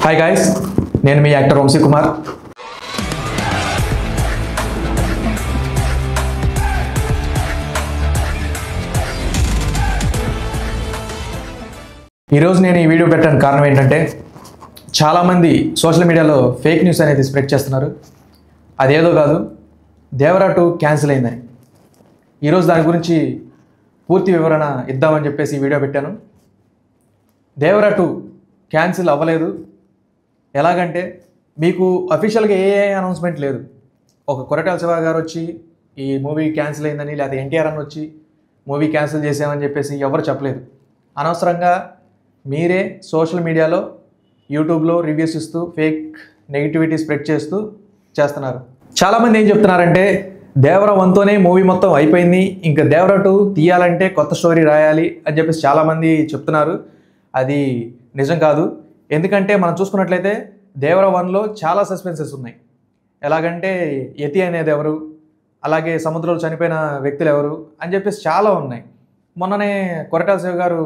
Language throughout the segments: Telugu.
హాయ్ గాయ్స్, నేను మీ యాక్టర్ వంశీ కుమార్. ఈరోజు నేను ఈ వీడియో పెట్టడానికి కారణం ఏంటంటే, చాలామంది సోషల్ మీడియాలో ఫేక్ న్యూస్ అనేది స్ప్రెడ్ చేస్తున్నారు. అదేదో కాదు, దేవరా 2 క్యాన్సిల్ అయిందని. ఈరోజు దాని గురించి పూర్తి వివరణ ఇద్దామని చెప్పేసి ఈ వీడియో పెట్టాను. దేవరా 2 క్యాన్సిల్ అవ్వలేదు. ఎలాగంటే, మీకు అఫీషియల్గా ఏ అనౌన్స్మెంట్ లేదు. ఒక కొరటాల శివ గారు వచ్చి ఈ మూవీ క్యాన్సిల్ అయిందని, లేదా ఎన్టీఆర్ అని వచ్చి మూవీ క్యాన్సిల్ చేసామని చెప్పేసి ఎవరు చెప్పలేదు. అనవసరంగా మీరే సోషల్ మీడియాలో, యూట్యూబ్లో రివ్యూస్ ఇస్తూ ఫేక్ నెగిటివిటీ స్ప్రెడ్ చేస్తున్నారు. చాలామంది ఏం చెప్తున్నారంటే, దేవరా 1తోనే మూవీ మొత్తం అయిపోయింది, ఇంకా దేవరా 2 తీయాలంటే కొత్త స్టోరీ రాయాలి అని చెప్పేసి చాలామంది చెప్తున్నారు. అది నిజం కాదు. ఎందుకంటే మనం చూసుకున్నట్లయితే దేవరా 1లో చాలా సస్పెన్సెస్ ఉన్నాయి. ఎలాగంటే యతి అనేది ఎవరు, అలాగే సముద్రంలో చనిపోయిన వ్యక్తులు ఎవరు అని చెప్పేసి చాలా ఉన్నాయి. మొన్ననే కొరటాల శివ గారు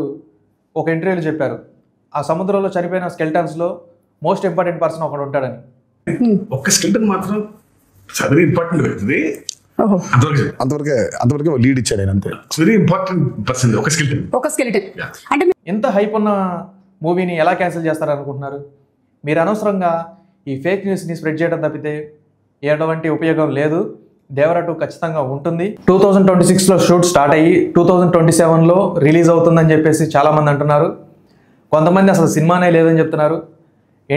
ఒక ఇంటర్వ్యూలో చెప్పారు, ఆ సముద్రంలో చనిపోయిన స్కెల్టన్స్లో మోస్ట్ ఇంపార్టెంట్ పర్సన్ ఒకడు ఉంటాడని. ఒక్క స్కెల్టన్ మాత్రం వెరీ ఇంపార్టెంట్ వ్యక్తి, అంతవరకే లీడ్ ఇచ్చాడు. అంతే వెరీ ఇంపార్టెంట్ పర్సన్ ఒక స్కెల్టన్. అంటే ఇంత హైప్ ఉన్న మూవీని ఎలా క్యాన్సిల్ చేస్తారనుకుంటున్నారు? మీరు అనవసరంగా ఈ ఫేక్ న్యూస్ని స్ప్రెడ్ చేయడం తప్పితే ఎటువంటి ఉపయోగం లేదు. దేవరా 2 ఖచ్చితంగా ఉంటుంది. 2026లో షూట్ స్టార్ట్ అయ్యి 2027లో రిలీజ్ అవుతుందని చెప్పేసి చాలామంది అంటున్నారు. కొంతమంది అసలు సినిమానే లేదని చెప్తున్నారు.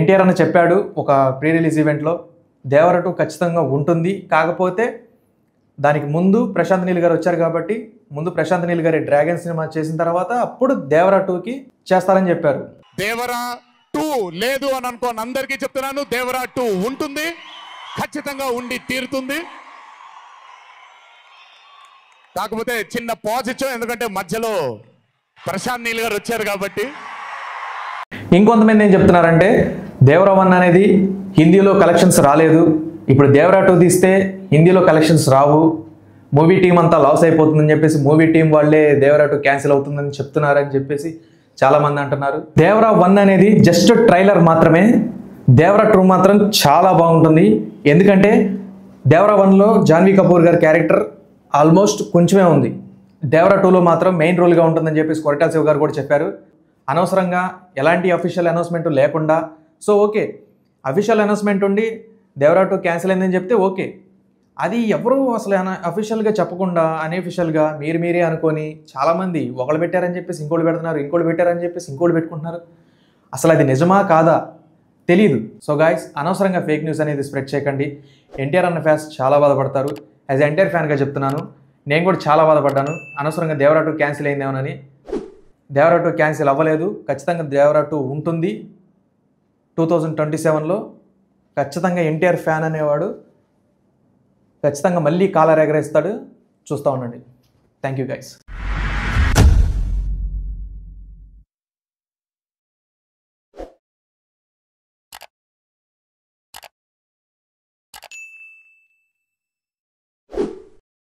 ఎన్టీఆర్ అని చెప్పాడు ఒక ప్రీ రిలీజ్ ఈవెంట్లో, దేవరా 2 ఖచ్చితంగా ఉంటుంది. కాకపోతే దానికి ముందు ప్రశాంత్ నీల్ గారు వచ్చారు కాబట్టి, ముందు ప్రశాంత్ నీల్ గారి డ్రాగన్ సినిమా చేసిన తర్వాత అప్పుడు దేవరా 2కి చేస్తారని చెప్పారు. దేవరా 2 లేదు అని అనుకోని అందరికీ చెప్తున్నాను, దేవరా 2 ఉంటుంది, ఖచ్చితంగా ఉండి తీరుతుంది. కాకపోతే చిన్న పాజ్ ఇచ్చాం, ఎందుకంటే మధ్యలో ప్రశాంత్ నీల్ గారు వచ్చారు కాబట్టి. ఇంకొంతమంది ఏం చెప్తున్నారంటే, దేవరా 1 అనేది హిందీలో కలెక్షన్స్ రాలేదు, ఇప్పుడు దేవరా 2 తీస్తే హిందీలో కలెక్షన్స్ రావు, మూవీ టీం అంతా లాస్ అయిపోతుందని చెప్పేసి మూవీ టీం వాళ్ళే దేవరా 2 క్యాన్సిల్ అవుతుందని చెప్తున్నారని చెప్పేసి చాలామంది అంటున్నారు. దేవరా 1 అనేది జస్ట్ ట్రైలర్ మాత్రమే. దేవరా 2 మాత్రం చాలా బాగుంటుంది. ఎందుకంటే దేవరా 1లో జాన్వీ కపూర్ గారి క్యారెక్టర్ ఆల్మోస్ట్ కొంచెమే ఉంది. దేవరా 2లో మాత్రం మెయిన్ రోల్గా ఉంటుందని చెప్పేసి కొరటాల శివ గారు కూడా చెప్పారు. అనవసరంగా ఎలాంటి అఫీషియల్ అనౌన్స్మెంట్ లేకుండా, సో ఓకే, అఫీషియల్ అనౌన్స్మెంట్ ఉండి దేవరా 2 క్యాన్సిల్ అయిందని చెప్తే ఓకే. అది ఎవరు అసలు అఫీషియల్గా చెప్పకుండా అన్అఫీషియల్గా మీరే అనుకొని చాలామంది ఒకళ్ళు పెట్టారని చెప్పేసి ఇంకోటి పెడుతున్నారు, ఇంకోటి పెట్టారని చెప్పేసి ఇంకోటి పెట్టుకుంటున్నారు. అసలు అది నిజమా కాదా తెలీదు. సో గాయ్స్, అనవసరంగా ఫేక్ న్యూస్ అనేది స్ప్రెడ్ చేయకండి. ఎన్టీఆర్ అన్న ఫ్యాన్స్ చాలా బాధపడతారు. యాజ్ ఎన్టీఆర్ ఫ్యాన్గా చెప్తున్నాను, నేను కూడా చాలా బాధపడ్డాను అనవసరంగా దేవరా 2 క్యాన్సిల్ అయిందేమోనని. దేవరా 2 క్యాన్సిల్ అవ్వలేదు. ఖచ్చితంగా దేవరా 2 ఉంటుంది 2027లో. ఖచ్చితంగా ఎన్టీఆర్ ఫ్యాన్ అనేవాడు ఖచ్చితంగా మళ్ళీ కాలర్ ఎగరేస్తాడు. చూస్తూ ఉండండి. Thank you guys.